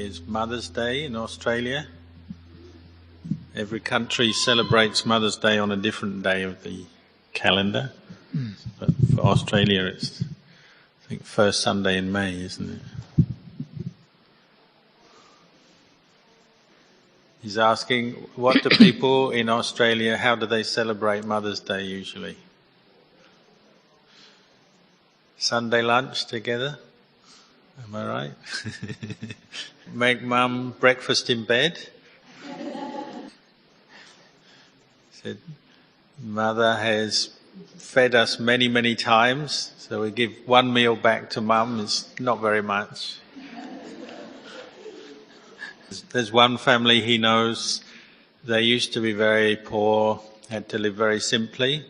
is Mother's Day in Australia. Every country celebrates Mother's Day on a different day of the calendar. But for Australia it's, I think, first Sunday in May, isn't it? He's asking, what do people in Australia, how do they celebrate Mother's Day usually? Sunday lunch together? Am I right? Make mum breakfast in bed? Said, Mother has fed us many, many times, so we give one meal back to mum. It's not very much. There's one family he knows, they used to be very poor, had to live very simply,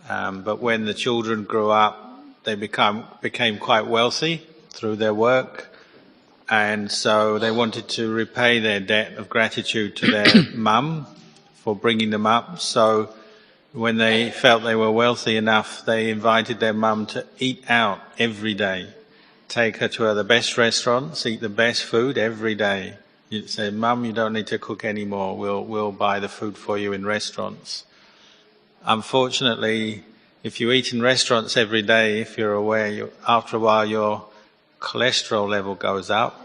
but when the children grew up, they became quite wealthy through their work, and so they wanted to repay their debt of gratitude to their mum for bringing them up. So when they felt they were wealthy enough, they invited their mum to eat out every day, take her to the best restaurants, eat the best food every day. You'd say, Mum, you don't need to cook anymore, we'll buy the food for you in restaurants. Unfortunately, if you eat in restaurants every day, if you're aware, after a while your cholesterol level goes up.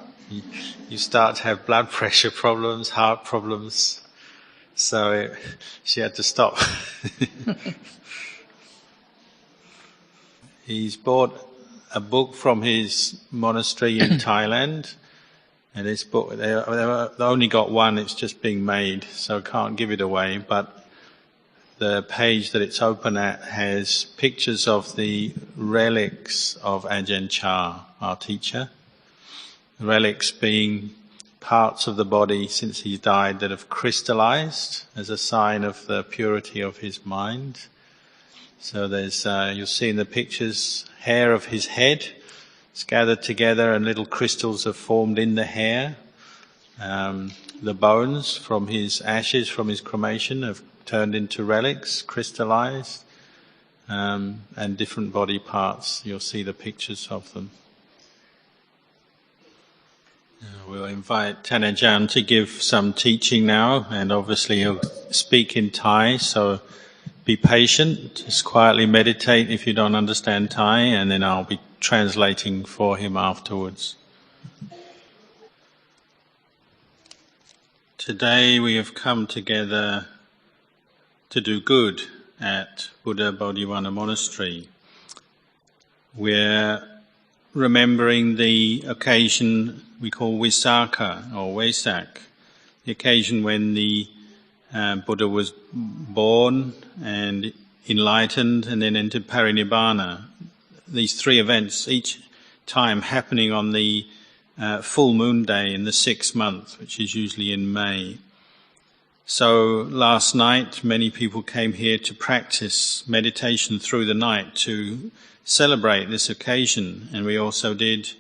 You start to have blood pressure problems, heart problems. So she had to stop. He's bought a book from his monastery in Thailand. And this book, they only got one, it's just being made, so I can't give it away. But the page that it's open at has pictures of the relics of Ajahn Chah, our teacher. Relics being parts of the body since he died that have crystallized as a sign of the purity of his mind. So there's, you'll see in the pictures, hair of his head. It's gathered together and little crystals have formed in the hair. The bones from his ashes, from his cremation, have turned into relics, crystallized, and different body parts. You'll see the pictures of them. We'll invite Ajahn to give some teaching now, and obviously he'll speak in Thai, so be patient, just quietly meditate if you don't understand Thai, and then I'll be translating for him afterwards. Today we have come together to do good at Buddha Bodhivana Monastery. We're remembering the occasion we call Visakha or Vesak, the occasion when the Buddha was born and enlightened and then entered Parinibbana. These three events, each time happening on the full moon day in the 6th month, which is usually in May. So last night many people came here to practice meditation through the night to celebrate this occasion, and we also did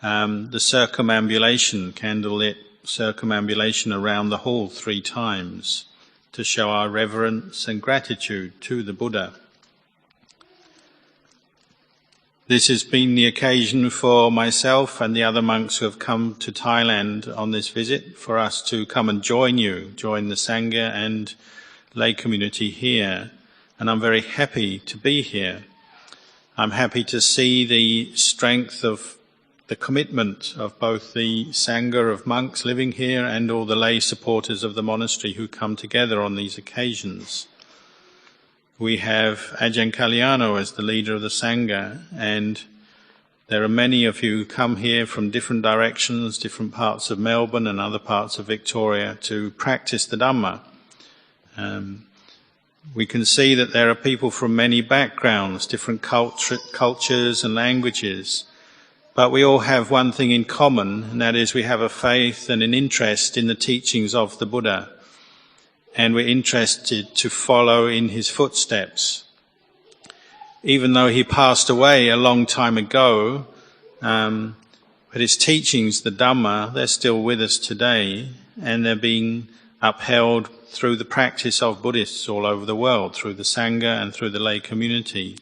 the circumambulation, candlelit circumambulation around the hall 3 times to show our reverence and gratitude to the Buddha. This has been the occasion for myself and the other monks who have come to Thailand on this visit for us to come and join the Sangha and lay community here. And I'm very happy to be here. I'm happy to see the strength of the commitment of both the Sangha of monks living here and all the lay supporters of the monastery who come together on these occasions. We have Ajahn Kalyano as the leader of the Sangha, and there are many of you who come here from different directions, different parts of Melbourne and other parts of Victoria to practice the Dhamma. We can see that there are people from many backgrounds, different cultures and languages, but we all have one thing in common, and that is we have a faith and an interest in the teachings of the Buddha. And we're interested to follow in his footsteps. Even though he passed away a long time ago, but his teachings, the Dhamma, they're still with us today, and they're being upheld through the practice of Buddhists all over the world, through the Sangha and through the lay community.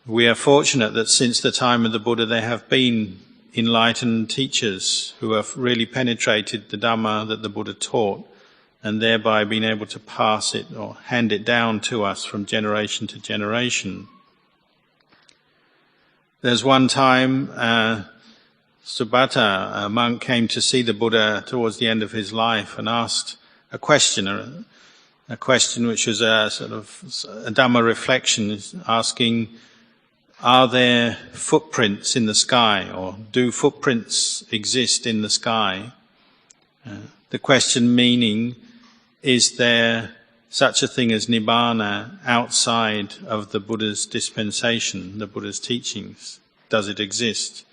We are fortunate that since the time of the Buddha there have been enlightened teachers who have really penetrated the Dhamma that the Buddha taught, and thereby been able to pass it or hand it down to us from generation to generation. There's one time Subhata, a monk, came to see the Buddha towards the end of his life and asked a question which was a sort of a Dhamma reflection, asking, are there footprints in the sky, or do footprints exist in the sky? The question meaning, is there such a thing as Nibbana outside of the Buddha's dispensation, the Buddha's teachings? Does it exist?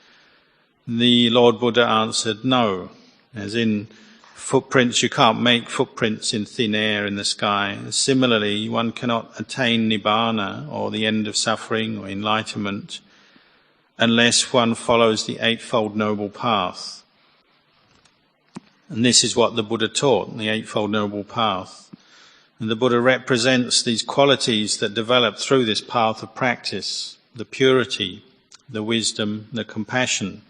The Lord Buddha answered no, as in footprints, you can't make footprints in thin air in the sky. Similarly, one cannot attain Nibbana, or the end of suffering or enlightenment, unless one follows the Eightfold Noble Path. And this is what the Buddha taught, the Eightfold Noble Path. And the Buddha represents these qualities that develop through this path of practice: the purity, the wisdom, the compassion.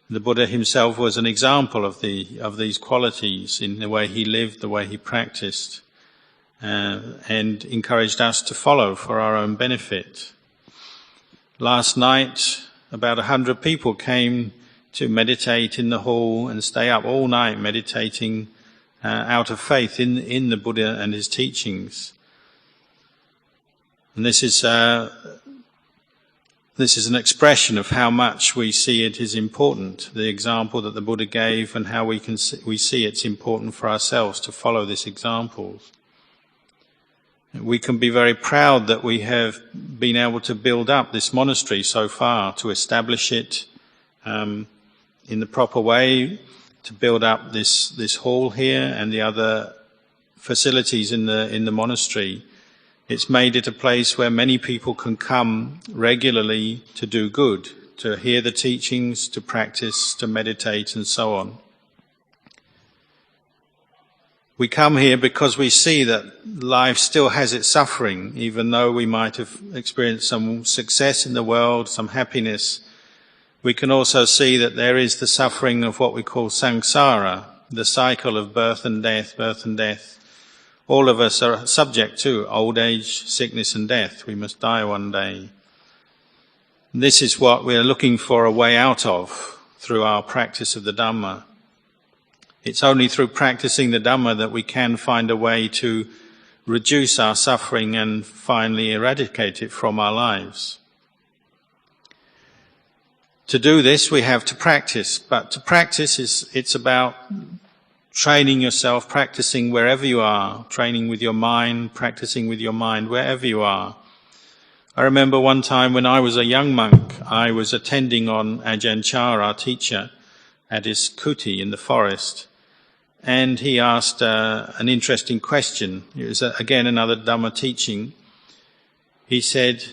The Buddha himself was an example of these qualities in the way he lived, the way he practiced, and encouraged us to follow for our own benefit. Last night, about 100 people came to meditate in the hall and stay up all night meditating out of faith in the Buddha and his teachings. And this is an expression of how much we see it is important, the example that the Buddha gave, and how we see it's important for ourselves to follow this example. We can be very proud that we have been able to build up this monastery so far, to establish it in the proper way, to build up this hall here and the other facilities in the monastery. It's made it a place where many people can come regularly to do good, to hear the teachings, to practice, to meditate, and so on. We come here because we see that life still has its suffering, even though we might have experienced some success in the world, some happiness. We can also see that there is the suffering of what we call samsara, the cycle of birth and death, birth and death. All of us are subject to old age, sickness and death. We must die one day. This is what we are looking for a way out of through our practice of the Dhamma. It's only through practicing the Dhamma that we can find a way to reduce our suffering and finally eradicate it from our lives. To do this, we have to practice, but to practice it's about training yourself, practicing wherever you are, training with your mind, practicing with your mind wherever you are. I remember one time when I was a young monk, I was attending on Ajahn Chah, our teacher, at his kuti in the forest, and he asked an interesting question. It was again another Dhamma teaching. He said,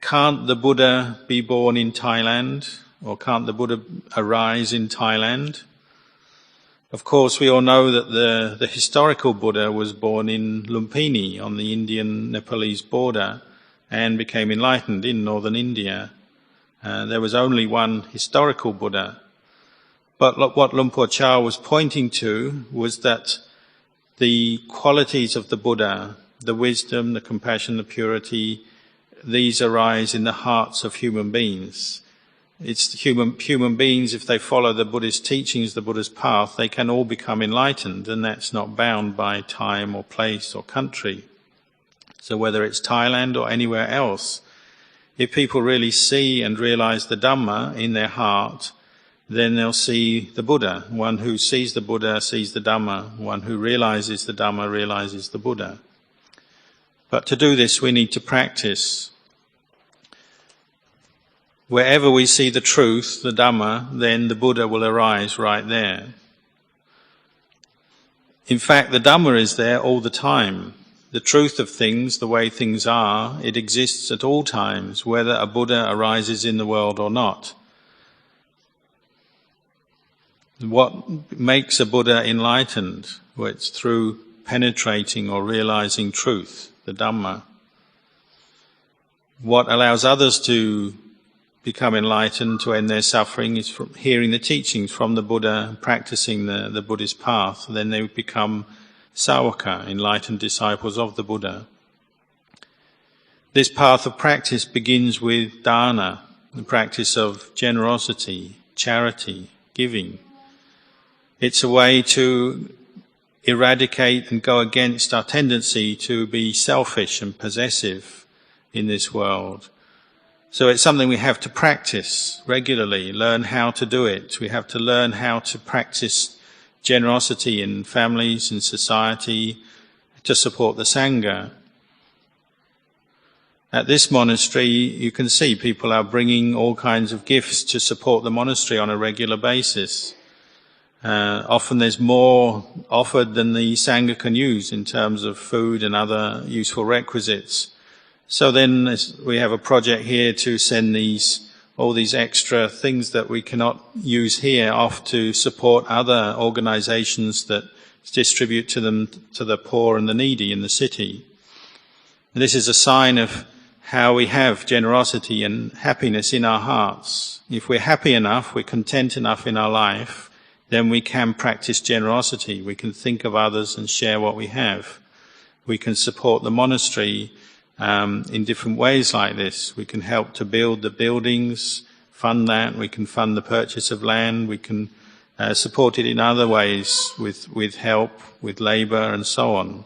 can't the Buddha be born in Thailand, or can't the Buddha arise in Thailand? Of course, we all know that the historical Buddha was born in Lumpini on the Indian-Nepalese border and became enlightened in northern India. There was only one historical Buddha. But what Luang Por Chah was pointing to was that the qualities of the Buddha, the wisdom, the compassion, the purity, these arise in the hearts of human beings. It's human beings, if they follow the Buddhist teachings, the Buddha's path, they can all become enlightened, and that's not bound by time or place or country. So whether it's Thailand or anywhere else, if people really see and realize the Dhamma in their heart, then they'll see the Buddha. One who sees the Buddha sees the Dhamma. One who realizes the Dhamma realizes the Buddha. But to do this, we need to practice. Wherever we see the truth, the Dhamma, then the Buddha will arise right there. In fact, the Dhamma is there all the time. The truth of things, the way things are, it exists at all times, whether a Buddha arises in the world or not. What makes a Buddha enlightened? Well, it's through penetrating or realizing truth, the Dhamma. What allows others to become enlightened, to end their suffering, is from hearing the teachings from the Buddha, practicing the Buddhist path. Then they become Sāvaka, enlightened disciples of the Buddha. This path of practice begins with dāna, the practice of generosity, charity, giving. It's a way to eradicate and go against our tendency to be selfish and possessive in this world. So it's something we have to practice regularly, learn how to do it. We have to learn how to practice generosity in families and society to support the Sangha. At this monastery, you can see people are bringing all kinds of gifts to support the monastery on a regular basis. Often there's more offered than the Sangha can use in terms of food and other useful requisites. So then we have a project here to send all these extra things that we cannot use here off to support other organizations that distribute to the poor and the needy in the city. And this is a sign of how we have generosity and happiness in our hearts. If we're happy enough, we're content enough in our life, then we can practice generosity. We can think of others and share what we have. We can support the monastery in different ways like this. We can help to build the buildings, fund that. We can fund the purchase of land. We can support it in other ways with help, with labour and so on.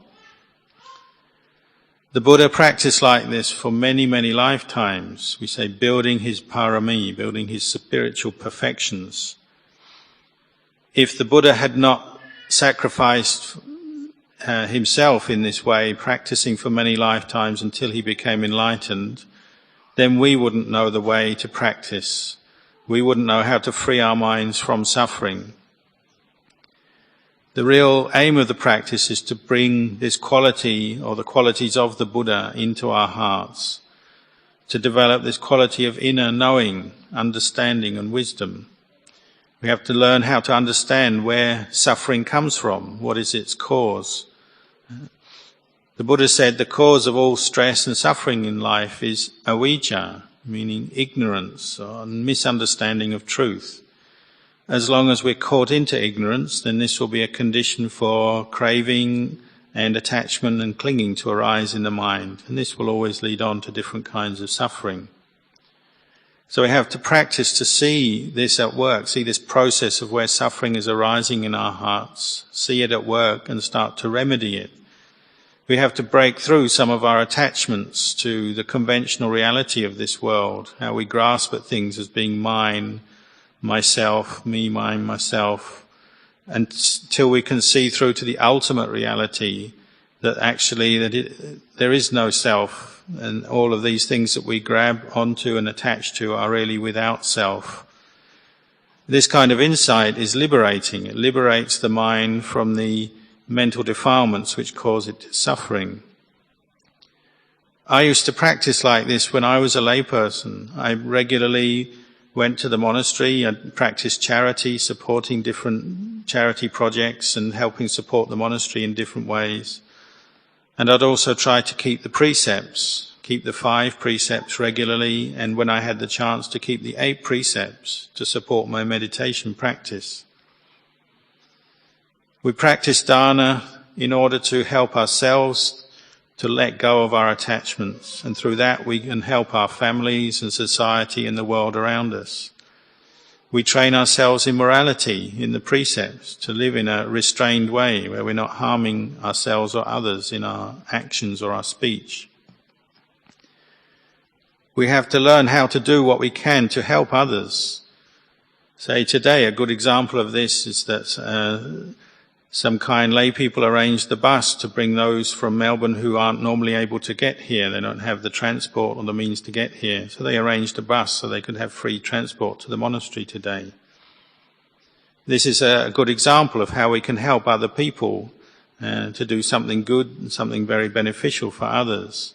The Buddha practiced like this for many, many lifetimes. We say building his parami, building his spiritual perfections. If the Buddha had not sacrificed himself in this way, practicing for many lifetimes until he became enlightened, then we wouldn't know the way to practice. We wouldn't know how to free our minds from suffering. The real aim of the practice is to bring this quality or the qualities of the Buddha into our hearts, to develop this quality of inner knowing, understanding and wisdom. We have to learn how to understand where suffering comes from, what is its cause. The Buddha said the cause of all stress and suffering in life is avijja, meaning ignorance or misunderstanding of truth. As long as we're caught into ignorance, then this will be a condition for craving and attachment and clinging to arise in the mind. And this will always lead on to different kinds of suffering. So we have to practice to see this at work, see this process of where suffering is arising in our hearts, see it at work and start to remedy it. We have to break through some of our attachments to the conventional reality of this world, how we grasp at things as being mine, myself, me, mine, myself, until we can see through to the ultimate reality that actually there is no self, and all of these things that we grab onto and attach to are really without self. This kind of insight is liberating. It liberates the mind from the mental defilements which cause it suffering. I used to practice like this when I was a layperson. I regularly went to the monastery and practiced charity, supporting different charity projects and helping support the monastery in different ways. And I'd also try to keep the precepts, keep the 5 precepts regularly, and when I had the chance to keep the 8 precepts to support my meditation practice. We practice dāna in order to help ourselves to let go of our attachments, and through that we can help our families and society and the world around us. We train ourselves in morality, in the precepts, to live in a restrained way where we're not harming ourselves or others in our actions or our speech. We have to learn how to do what we can to help others. Say today, a good example of this is that some kind lay people arranged the bus to bring those from Melbourne who aren't normally able to get here. They don't have the transport or the means to get here. So they arranged a bus so they could have free transport to the monastery today. This is a good example of how we can help other people to do something good and something very beneficial for others.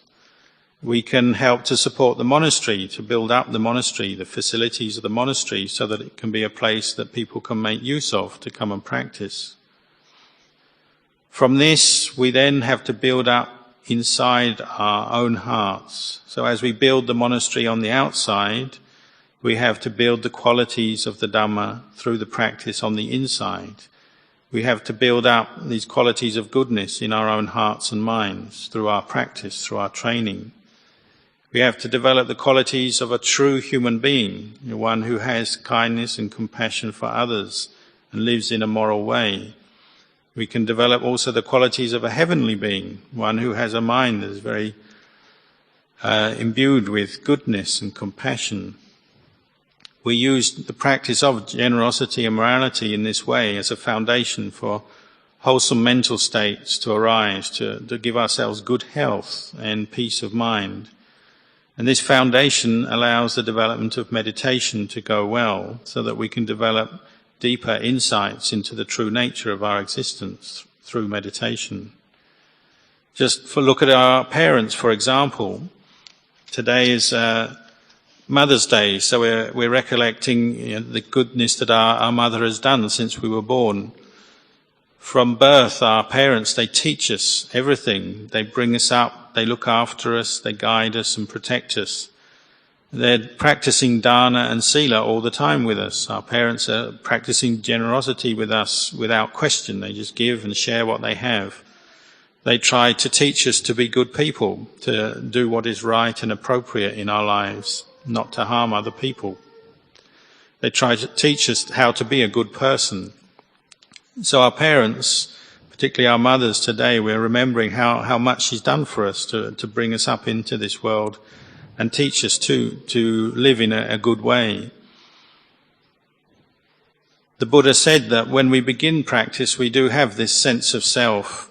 We can help to support the monastery, to build up the monastery, the facilities of the monastery, so that it can be a place that people can make use of to come and practice. From this, we then have to build up inside our own hearts. So as we build the monastery on the outside, we have to build the qualities of the Dhamma through the practice on the inside. We have to build up these qualities of goodness in our own hearts and minds through our practice, through our training. We have to develop the qualities of a true human being, one who has kindness and compassion for others and lives in a moral way. We can develop also the qualities of a heavenly being, one who has a mind that is very imbued with goodness and compassion. We use the practice of generosity and morality in this way as a foundation for wholesome mental states to arise, to give ourselves good health and peace of mind. And this foundation allows the development of meditation to go well, so that we can develop deeper insights into the true nature of our existence through meditation. Just look at our parents, for example. Today is Mother's Day, so we're recollecting the goodness that our mother has done since we were born. From birth, our parents, they teach us everything. They bring us up, they look after us, they guide us and protect us. They're practicing dana and sila all the time with us. Our parents are practicing generosity with us without question. They just give and share what they have. They try to teach us to be good people, to do what is right and appropriate in our lives, not to harm other people. They try to teach us how to be a good person. So our parents, particularly our mothers today, we're remembering how much she's done for us to bring us up into this world and teach us to live in a good way. The Buddha said that when we begin practice, we do have this sense of self.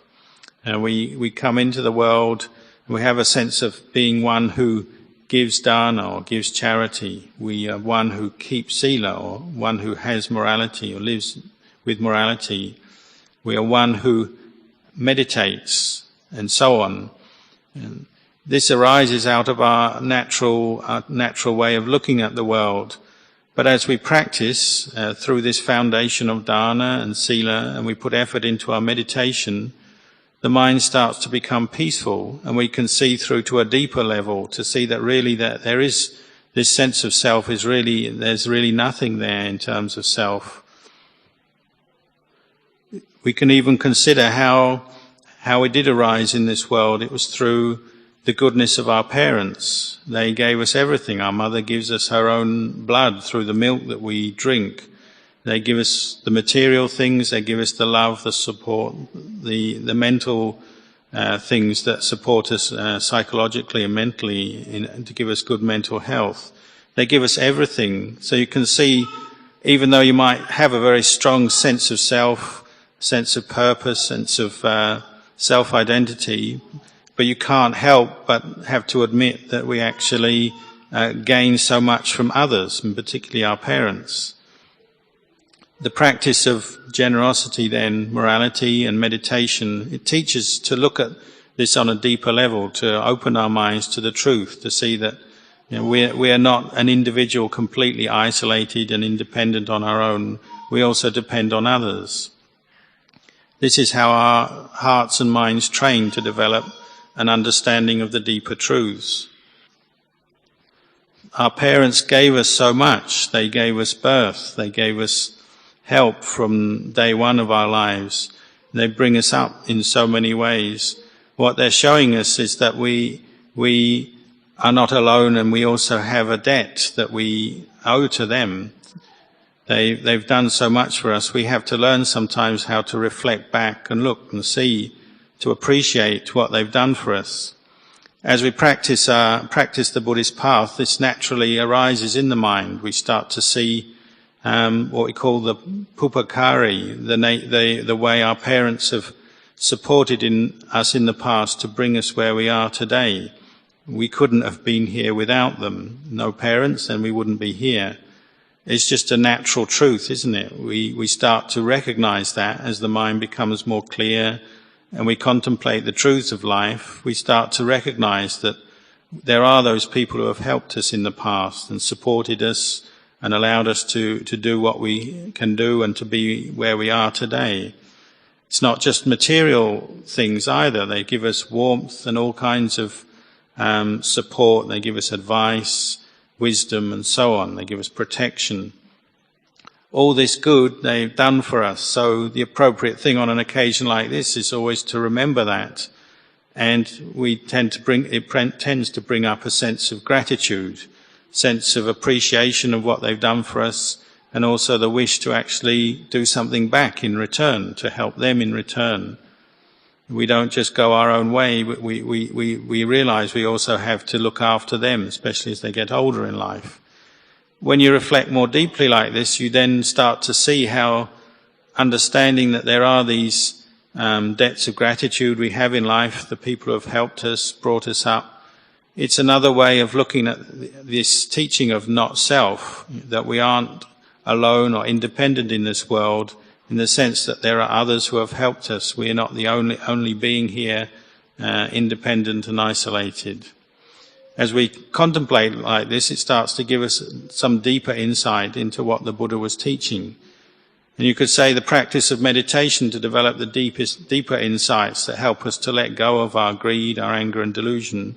We come into the world and we have a sense of being one who gives dana or gives charity. We are one who keeps sila, or one who has morality or lives with morality. We are one who meditates, and so on. And this arises out of our natural way of looking at the world. But as we practice through this foundation of dana and sila, and we put effort into our meditation, the mind starts to become peaceful, and we can see through to a deeper level, to see that really that there is this sense of self there's really nothing there in terms of self. We can even consider how it did arise in this world. It was through the goodness of our parents. They gave us everything. Our mother gives us her own blood through the milk that we drink. They give us the material things, they give us the love, the support, the mental things that support us psychologically and mentally to give us good mental health. They give us everything. So you can see, even though you might have a very strong sense of self, sense of purpose, sense of self-identity, but you can't help but have to admit that we actually gain so much from others, and particularly our parents. The practice of generosity then, morality and meditation, it teaches to look at this on a deeper level, to open our minds to the truth, to see that we are not an individual completely isolated and independent on our own. We also depend on others. This is how our hearts and minds train to develop an understanding of the deeper truths. Our parents gave us so much. They gave us birth. They gave us help from day one of our lives. They bring us up in so many ways. What they're showing us is that we are not alone, and we also have a debt that we owe to them. They've done so much for us. We have to learn sometimes how to reflect back and look and see, to appreciate what they've done for us. As we practice the Buddhist path, this naturally arises in the mind. We start to see what we call the pupakari, the way our parents have supported us in the past to bring us where we are today. We couldn't have been here without them. No parents, and we wouldn't be here. It's just a natural truth, isn't it? We start to recognize that as the mind becomes more clear and we contemplate the truths of life. We start to recognize that there are those people who have helped us in the past and supported us and allowed us to do what we can do and to be where we are today. It's not just material things either. They give us warmth and all kinds of support. They give us advice. wisdom and so on. They give us protection. All this good they've done for us. So the appropriate thing on an occasion like this is always to remember that. And it tends to bring up a sense of gratitude, sense of appreciation of what they've done for us, and also the wish to actually do something back in return, to help them in return. We don't just go our own way, but we realize we also have to look after them, especially as they get older in life. When you reflect more deeply like this, you then start to see how understanding that there are these debts of gratitude we have in life, the people who have helped us, brought us up. It's another way of looking at this teaching of not self, that we aren't alone or independent in this world, in the sense that there are others who have helped us. We are not the only being here, independent and isolated. As we contemplate like this, it starts to give us some deeper insight into what the Buddha was teaching. And you could say the practice of meditation to develop the deeper insights that help us to let go of our greed, our anger and delusion.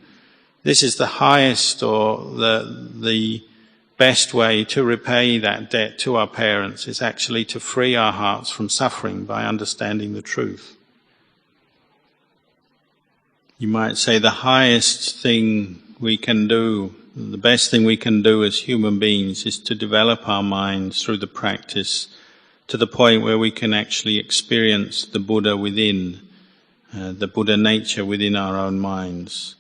This is the highest or the best way to repay that debt to our parents, is actually to free our hearts from suffering by understanding the truth. You might say the highest thing we can do, the best thing we can do as human beings, is to develop our minds through the practice to the point where we can actually experience the Buddha within, the Buddha nature within our own minds.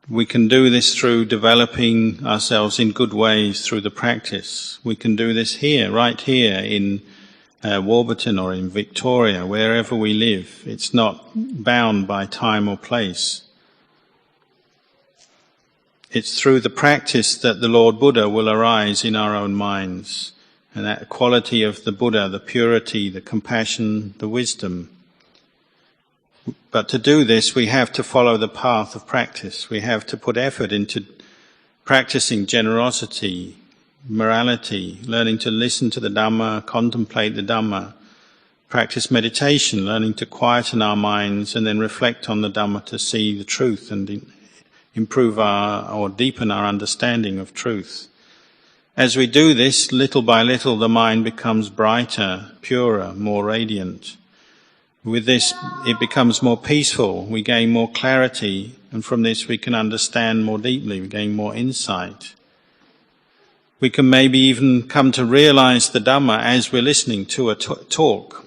We can do this through developing ourselves in good ways through the practice. We can do this here, right here in Warburton or in Victoria, wherever we live. It's not bound by time or place. It's through the practice that the Lord Buddha will arise in our own minds. And that quality of the Buddha, the purity, the compassion, the wisdom. But to do this, we have to follow the path of practice. We have to put effort into practicing generosity, morality, learning to listen to the Dhamma, contemplate the Dhamma, practice meditation, learning to quieten our minds and then reflect on the Dhamma to see the truth and improve or deepen our understanding of truth. As we do this, little by little, the mind becomes brighter, purer, more radiant. With this, it becomes more peaceful, we gain more clarity, and from this we can understand more deeply, we gain more insight. We can maybe even come to realize the Dhamma as we're listening to a talk.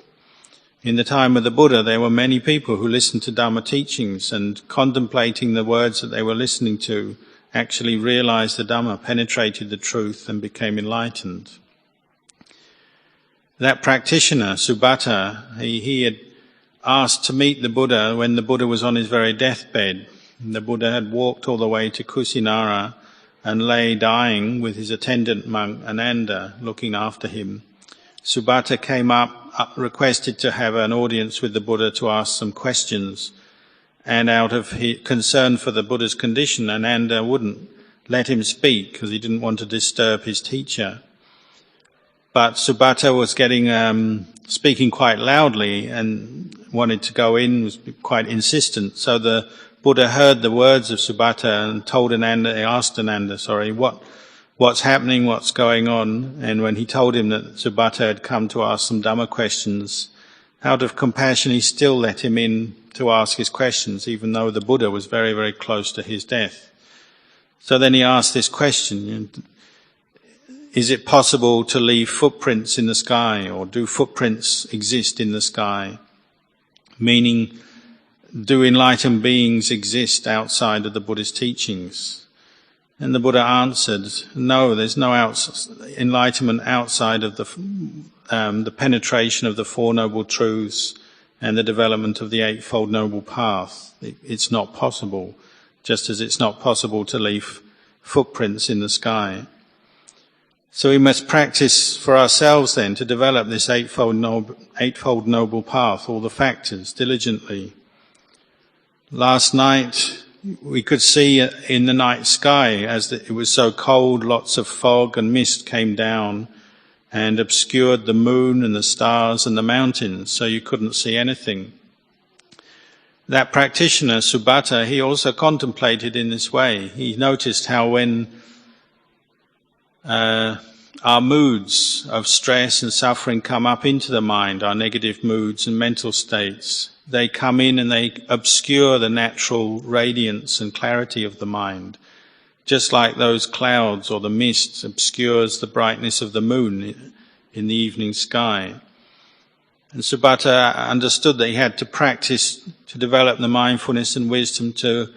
In the time of the Buddha, there were many people who listened to Dhamma teachings and contemplating the words that they were listening to, actually realized the Dhamma, penetrated the truth and became enlightened. That practitioner, Subhata, he had asked to meet the Buddha when the Buddha was on his very deathbed. The Buddha had walked all the way to Kusinara and lay dying with his attendant monk Ananda looking after him. Subhata came up, requested to have an audience with the Buddha to ask some questions. And out of concern for the Buddha's condition, Ananda wouldn't let him speak because he didn't want to disturb his teacher. But Subhata was speaking quite loudly and wanted to go in, was quite insistent. So the Buddha heard the words of Subhata and asked Ananda, what's happening, what's going on? And when he told him that Subhata had come to ask some Dhamma questions, out of compassion he still let him in to ask his questions, even though the Buddha was very, very close to his death. So then he asked this question, is it possible to leave footprints in the sky, or do footprints exist in the sky? Meaning, do enlightened beings exist outside of the Buddhist teachings? And the Buddha answered, no, there's no enlightenment outside of the penetration of the Four Noble Truths and the development of the Eightfold Noble Path. It's not possible, just as it's not possible to leave footprints in the sky. So we must practice for ourselves then to develop this Eightfold Noble Path, all the factors, diligently. Last night we could see in the night sky, as it was so cold, lots of fog and mist came down and obscured the moon and the stars and the mountains, so you couldn't see anything. That practitioner, Subhata, he also contemplated in this way. He noticed how when our moods of stress and suffering come up into the mind, our negative moods and mental states. They come in and they obscure the natural radiance and clarity of the mind, just like those clouds or the mist obscures the brightness of the moon in the evening sky. And Subhata understood that he had to practice to develop the mindfulness and wisdom to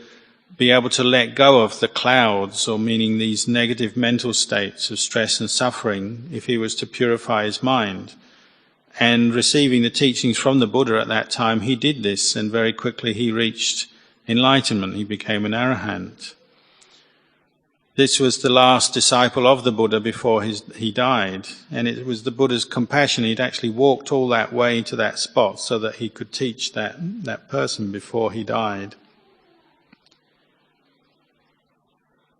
be able to let go of the clouds, or meaning these negative mental states of stress and suffering, if he was to purify his mind. And receiving the teachings from the Buddha at that time, he did this, and very quickly he reached enlightenment. He became an arahant. This was the last disciple of the Buddha before he died, and it was the Buddha's compassion. He'd actually walked all that way to that spot so that he could teach that person before he died.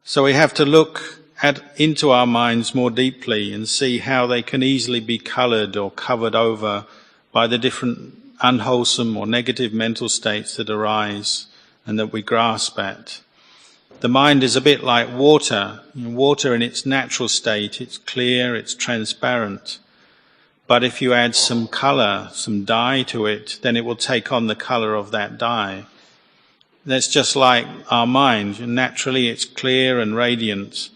So we have to look into our minds more deeply and see how they can easily be coloured or covered over by the different unwholesome or negative mental states that arise and that we grasp at. The mind is a bit like water. Water in its natural state, it's clear, it's transparent. But if you add some colour, some dye to it, then it will take on the colour of that dye. That's just like our mind. Naturally it's clear and radiant.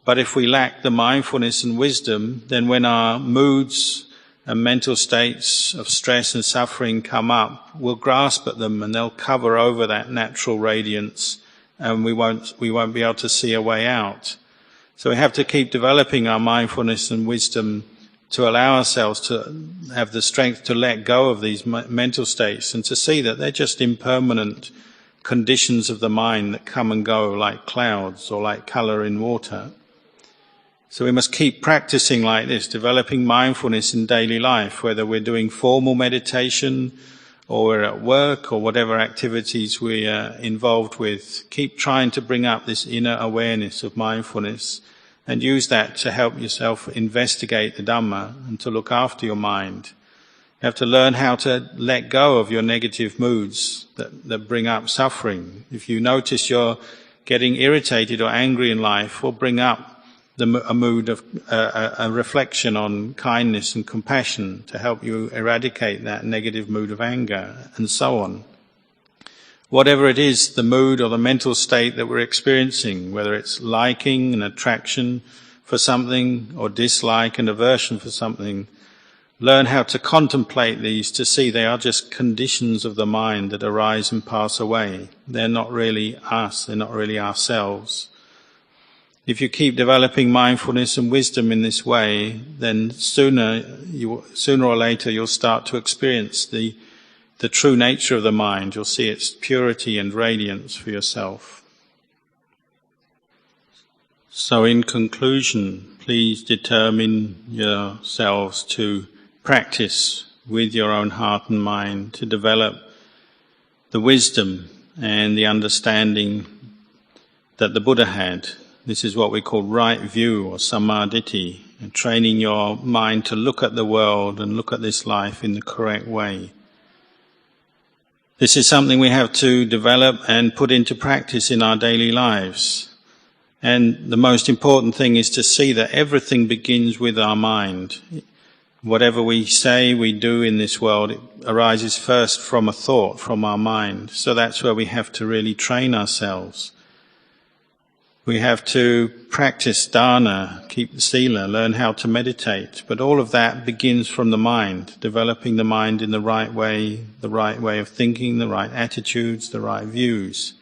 But if we lack the mindfulness and wisdom, then when our moods and mental states of stress and suffering come up, we'll grasp at them and they'll cover over that natural radiance, and we won't be able to see a way out. So we have to keep developing our mindfulness and wisdom to allow ourselves to have the strength to let go of these mental states and to see that they're just impermanent conditions of the mind that come and go like clouds or like colour in water. So we must keep practicing like this, developing mindfulness in daily life, whether we're doing formal meditation or we're at work or whatever activities we are involved with. Keep trying to bring up this inner awareness of mindfulness and use that to help yourself investigate the Dhamma and to look after your mind. You have to learn how to let go of your negative moods that bring up suffering. If you notice you're getting irritated or angry in life, or bring up a mood of a reflection on kindness and compassion to help you eradicate that negative mood of anger, and so on. Whatever it is, the mood or the mental state that we're experiencing, whether it's liking and attraction for something or dislike and aversion for something, learn how to contemplate these to see they are just conditions of the mind that arise and pass away. They're not really us, they're not really ourselves. If you keep developing mindfulness and wisdom in this way, then sooner or later you'll start to experience the true nature of the mind. You'll see its purity and radiance for yourself. So in conclusion, please determine yourselves to practice with your own heart and mind to develop the wisdom and the understanding that the Buddha had. This is what we call right view or samadhi, and training your mind to look at the world and look at this life in the correct way. This is something we have to develop and put into practice in our daily lives. And the most important thing is to see that everything begins with our mind. Whatever we say, we do in this world, it arises first from a thought, from our mind. So that's where we have to really train ourselves. We have to practice dana, keep the sila, learn how to meditate. But all of that begins from the mind, developing the mind in the right way of thinking, the right attitudes, the right views.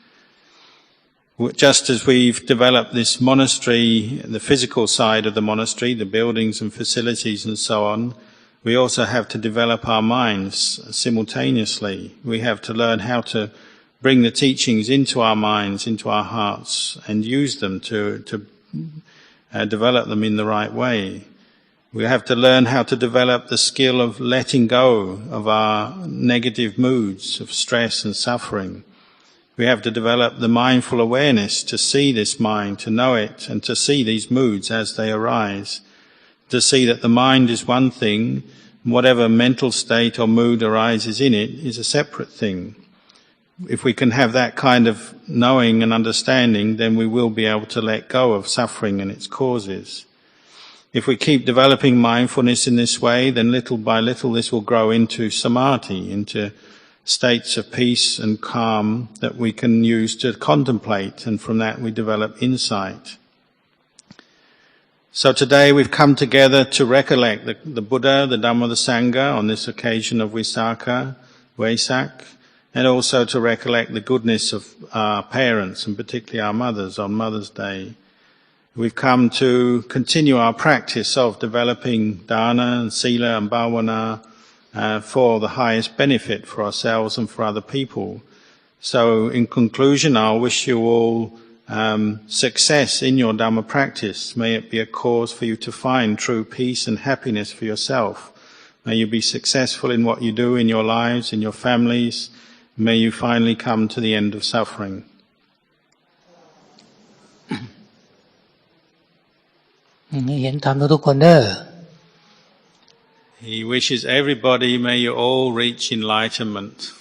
Just as we've developed this monastery, the physical side of the monastery, the buildings and facilities and so on, we also have to develop our minds simultaneously. We have to learn how to bring the teachings into our minds, into our hearts, and use them to develop them in the right way. We have to learn how to develop the skill of letting go of our negative moods of stress and suffering. We have to develop the mindful awareness to see this mind, to know it, and to see these moods as they arise. To see that the mind is one thing, and whatever mental state or mood arises in it is a separate thing. If we can have that kind of knowing and understanding, then we will be able to let go of suffering and its causes. if we keep developing mindfulness in this way, then little by little this will grow into samadhi, into states of peace and calm that we can use to contemplate, and from that we develop insight. So today we've come together to recollect the Buddha, the Dhamma, the Sangha on this occasion of Vesak, and also to recollect the goodness of our parents, and particularly our mothers, on Mother's Day. We've come to continue our practice of developing dana and sila and bhavana for the highest benefit for ourselves and for other people. So in conclusion, I'll wish you all success in your Dhamma practice. May it be a cause for you to find true peace and happiness for yourself. May you be successful in what you do in your lives, in your families. May you finally come to the end of suffering. He wishes everybody, may you all reach enlightenment.